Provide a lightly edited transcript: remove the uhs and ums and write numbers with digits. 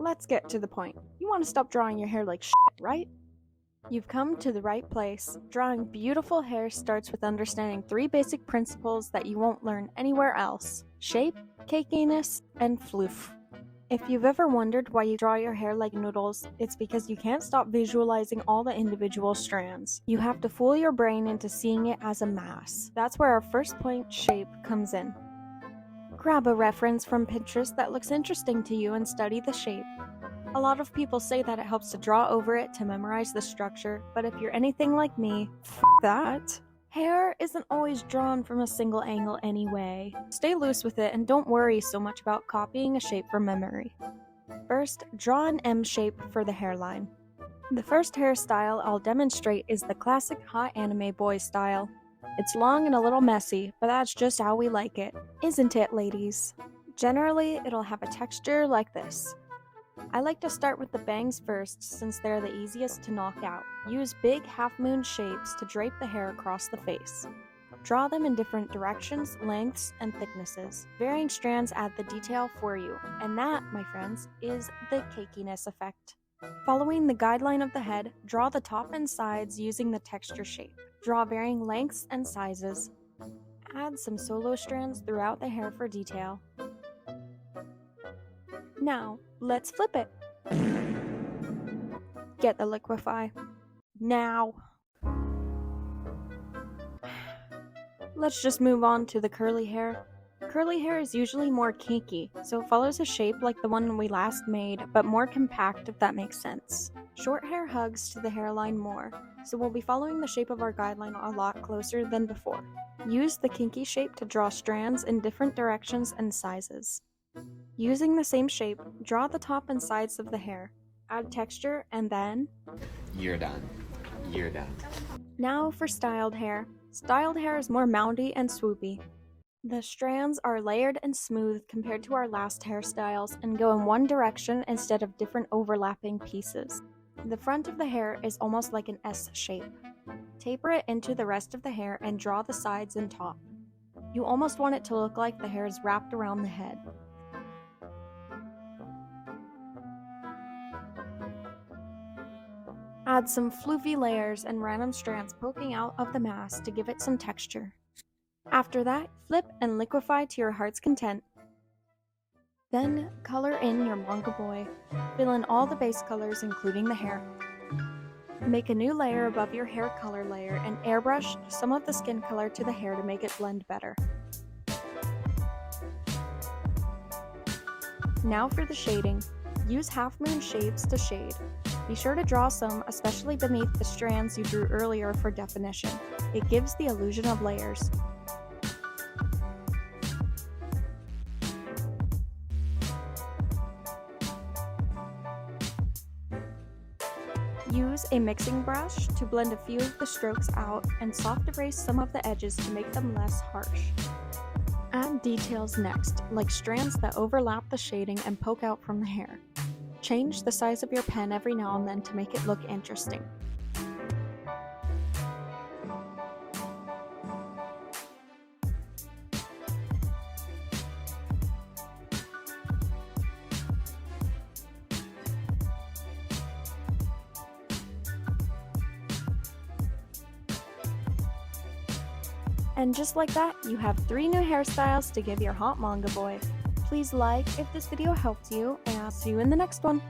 let's get to the point. You want to stop drawing your hair like shit, right? You've come to the right place. Drawing beautiful hair starts with understanding 3 basic principles that you won't learn anywhere else: shape, cakiness, and floof. If you've ever wondered why you draw your hair like noodles, it's because you can't stop visualizing all the individual strands. You have to fool your brain into seeing it as a mass. That's where our first point, shape, comes in. Grab a reference from Pinterest that looks interesting to you and study the shape. A lot of people say that it helps to draw over it to memorize the structure, but if you're anything like me, f that. Hair isn't always drawn from a single angle anyway. Stay loose with it and don't worry so much about copying a shape from memory. First, draw an M shape for the hairline. The first hairstyle I'll demonstrate is the classic hot anime boy style. It's long and a little messy, but that's just how we like it, isn't it, ladies? Generally, it'll have a texture like this. I like to start with the bangs first since they're the easiest to knock out. Use big half-moon shapes to drape the hair across the face. Draw them in different directions, lengths, and thicknesses. Varying strands add the detail for you, and that, my friends, is the cakiness effect. Following the guideline of the head, draw the top and sides using the texture shape. Draw varying lengths and sizes. Add some solo strands throughout the hair for detail. Now, let's flip it. Get the liquify. Now. Let's just move on to the curly hair. Curly hair is usually more kinky, so it follows a shape like the one we last made, but more compact if that makes sense. Short hair hugs to the hairline more, so we'll be following the shape of our guideline a lot closer than before. Use the kinky shape to draw strands in different directions and sizes. Using the same shape, draw the top and sides of the hair. Add texture and then... You're done. You're done. Now for styled hair. Styled hair is more moundy and swoopy. The strands are layered and smooth compared to our last hairstyles and go in one direction instead of different overlapping pieces. The front of the hair is almost like an S shape. Taper it into the rest of the hair and draw the sides and top. You almost want it to look like the hair is wrapped around the head. Add some floofy layers and random strands poking out of the mass to give it some texture. After that, flip and liquefy to your heart's content. Then, color in your manga boy. Fill in all the base colors, including the hair. Make a new layer above your hair color layer and airbrush some of the skin color to the hair to make it blend better. Now for the shading. Use half-moon shapes to shade. Be sure to draw some, especially beneath the strands you drew earlier for definition. It gives the illusion of layers. Use a mixing brush to blend a few of the strokes out and soft erase some of the edges to make them less harsh. Add details next, like strands that overlap the shading and poke out from the hair. Change the size of your pen every now and then to make it look interesting. And just like that, you have 3 new hairstyles to give your hot manga boy. Please like if this video helped you, and I'll see you in the next one.